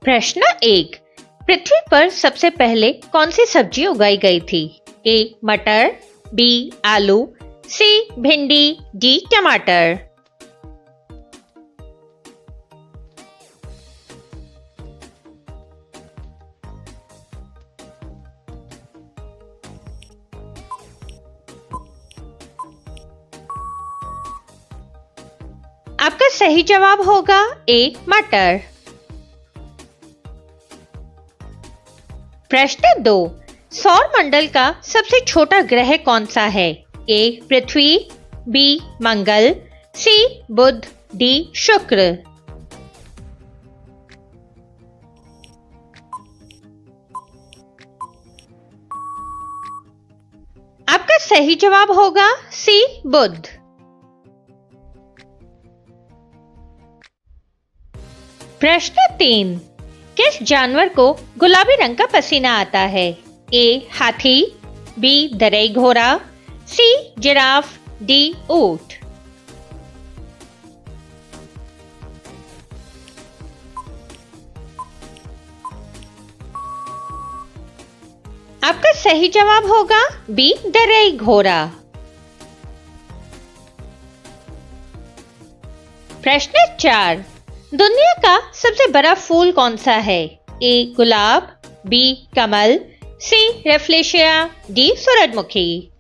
प्रश्न 1। पृथ्वी पर सबसे पहले कौन सी सब्जी उगाई गई थी? ए मटर, बी आलू, सी भिंडी, डी टमाटर। आपका सही जवाब होगा ए मटर। प्रश्न 2। सौर मंडल का सबसे छोटा ग्रह कौन सा है? ए पृथ्वी, बी मंगल, सी बुध, डी शुक्र। आपका सही जवाब होगा सी बुध। प्रश्न 3। किस जानवर को गुलाबी रंग का पसीना आता है? ए हाथी, बी दरई घोड़ा, सी जिराफ, डी ऊंट। आपका सही जवाब होगा बी दरई घोड़ा। प्रश्न 4। दुनिया का सबसे बड़ा फूल कौन सा है? ए गुलाब, बी कमल, सी रेफ्लेशिया, डी सूरजमुखी।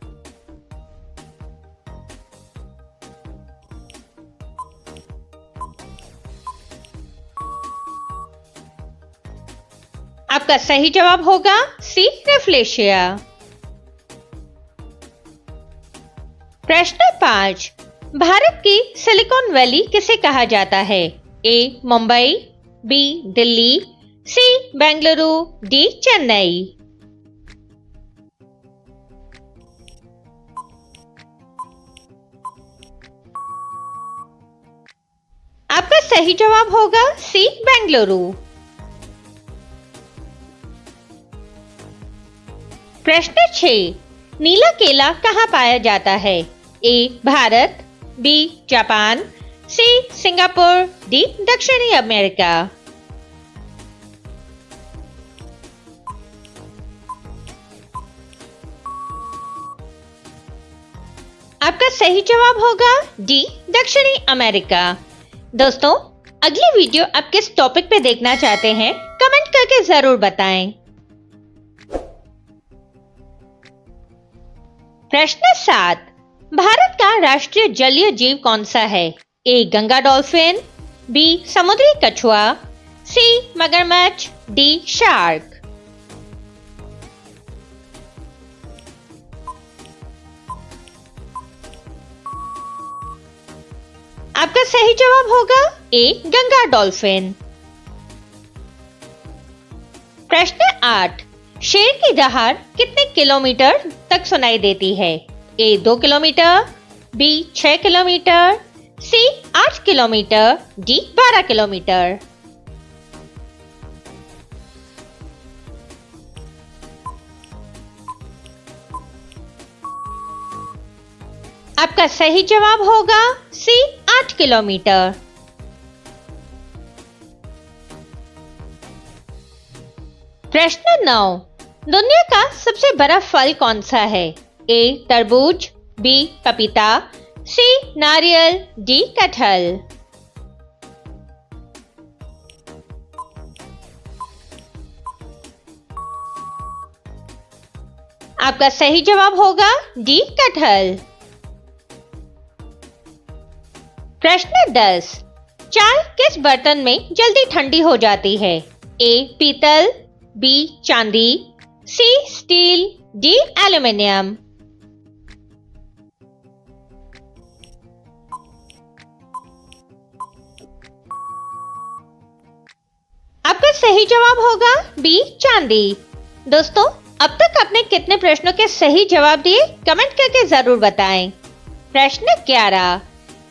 आपका सही जवाब होगा सी रेफ्लेशिया। प्रश्न 5। भारत की सिलिकॉन वैली किसे कहा जाता है? ए मुंबई, बी दिल्ली, सी बेंगलुरु, डी चेन्नई। आपका सही जवाब होगा सी बेंगलुरु। प्रश्न 6। नीला केला कहाँ पाया जाता है? A Bharat, B Japan, C Singapore, D दक्षिणी अमेरिका। आपका सही जवाब होगा डी दक्षिणी अमेरिका। दोस्तों, अगली वीडियो आप किस टॉपिक पे देखना चाहते हैं कमेंट करके जरूर बताएं। प्रश्न 7। भारत का राष्ट्रीय जलीय जीव कौन सा है? ए गंगा डॉल्फिन, बी समुद्री कछुआ, सी मगरमच्छ, डी शार्क। आपका सही जवाब होगा ए गंगा डॉल्फिन। प्रश्न 8। शेर की दहाड़ कितने किलोमीटर तक सुनाई देती है? ए 2 किलोमीटर, बी 6 किलोमीटर, सी 8 किलोमीटर, डी 12 किलोमीटर। आपका सही जवाब होगा सी 8 किलोमीटर। प्रश्न 9। दुनिया का सबसे बड़ा फल कौन सा है? ए तरबूज, बी पपीता, सी नारियल, डी कटहल। आपका सही जवाब होगा डी कटहल। प्रश्न 10। चाय किस बर्तन में जल्दी ठंडी हो जाती है? ए पीतल, बी चांदी, सी स्टील, डी एल्यूमिनियम। आपका सही जवाब होगा बी चांदी। दोस्तों, अब तक आपने कितने प्रश्नों के सही जवाब दिए कमेंट करके जरूर बताएं। प्रश्न 11।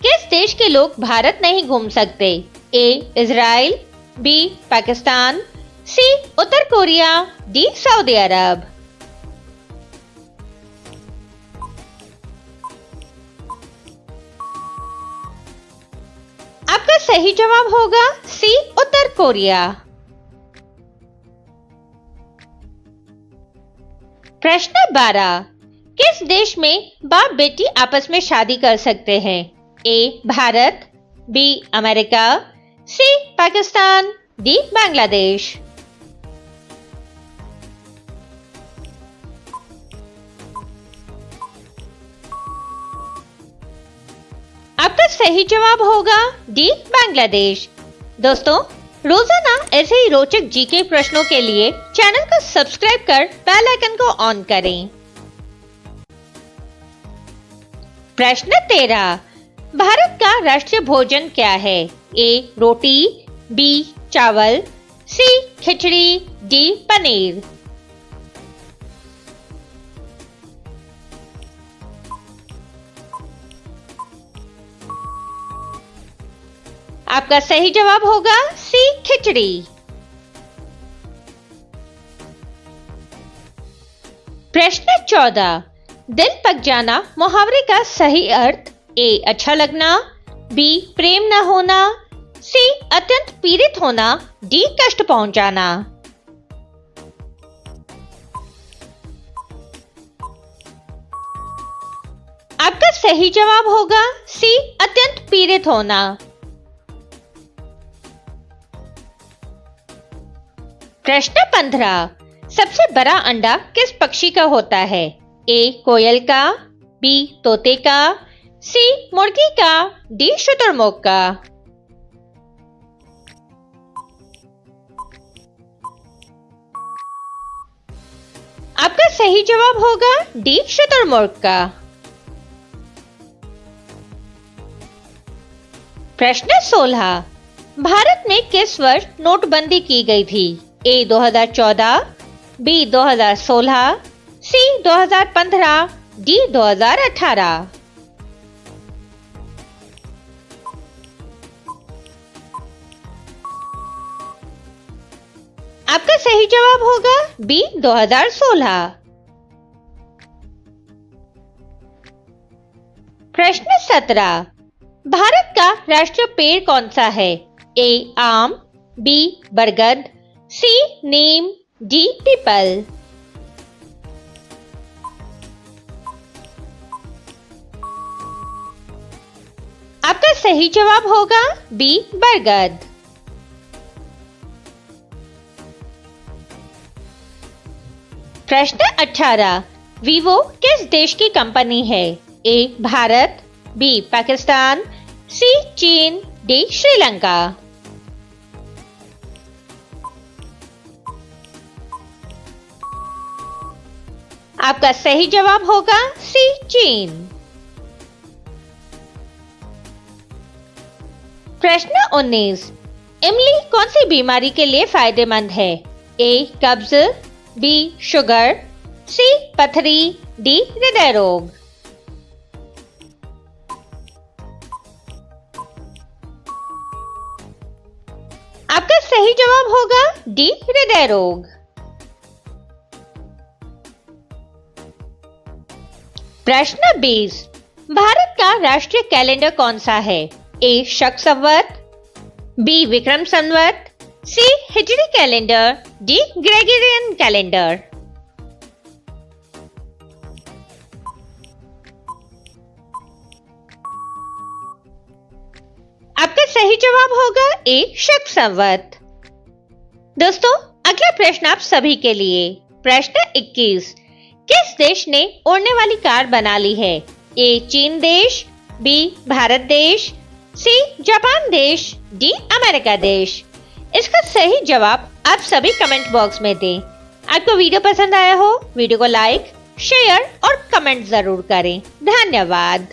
किस देश के लोग भारत नहीं घूम सकते? ए इजराइल, बी पाकिस्तान, सी उत्तर कोरिया, डी सऊदी अरब। आपका सही जवाब होगा सी उत्तर कोरिया। प्रश्न 12, किस देश में बाप बेटी आपस में शादी कर सकते हैं? ए भारत, बी अमेरिका, सी पाकिस्तान, डी बांग्लादेश। आपका सही जवाब होगा डी बांग्लादेश। दोस्तों, रोजाना ऐसे ही रोचक जीके प्रश्नों के लिए चैनल को सब्सक्राइब कर बेल आइकन को ऑन करें। प्रश्न 13, भारत का राष्ट्रीय भोजन क्या है? ए रोटी, बी चावल, सी खिचड़ी, डी पनीर। आपका सही जवाब होगा सी खिचड़ी। प्रश्न 14, दिल पक जाना मुहावरे का सही अर्थ? ए अच्छा लगना, बी प्रेम न होना, सी अत्यंत पीड़ित होना, डी कष्ट पहुंचाना। आपका सही जवाब होगा सी अत्यंत पीड़ित होना। प्रश्न 15, सबसे बड़ा अंडा किस पक्षी का होता है? ए कोयल का, बी तोते का, सी मुर्गी का, डी शुतुरमुर्ग का। आपका सही जवाब होगा डी शुतुरमुर्ग का। प्रश्न 16, भारत में किस वर्ष नोटबंदी की गई थी? ए 2014, बी 2016, सी 2015, डी 2018। आपका सही जवाब होगा बी 2016। प्रश्न 17, भारत का राष्ट्रीय पेड़ कौन सा है? ए आम, बी बरगद, सी नीम, डी पीपल। आपका सही जवाब होगा बी बरगद। प्रश्न 18, वीवो किस देश की कंपनी है? ए भारत, बी पाकिस्तान, सी चीन, डी श्रीलंका। आपका सही जवाब होगा सी चीन। प्रश्न 19, इमली कौन सी बीमारी के लिए फायदेमंद है? ए कब्ज, बी शुगर, सी पथरी, डी हृदय रोग। आपका सही जवाब होगा डी हृदय रोग। प्रश्न 20, भारत का राष्ट्रीय कैलेंडर कौन सा है? ए शक संवत, बी विक्रम संवत, सी हिजरी कैलेंडर, डी ग्रेगोरियन कैलेंडर। आपका सही जवाब होगा ए शक संवत। दोस्तों, अगला प्रश्न आप सभी के लिए। प्रश्न 21, किस देश ने उड़ने वाली कार बना ली है? ए चीन देश, बी भारत देश, सी जापान देश, डी अमेरिका देश। इसका सही जवाब आप सभी कमेंट बॉक्स में दें। आपको वीडियो पसंद आया हो, वीडियो को लाइक, शेयर और कमेंट जरूर करें। धन्यवाद।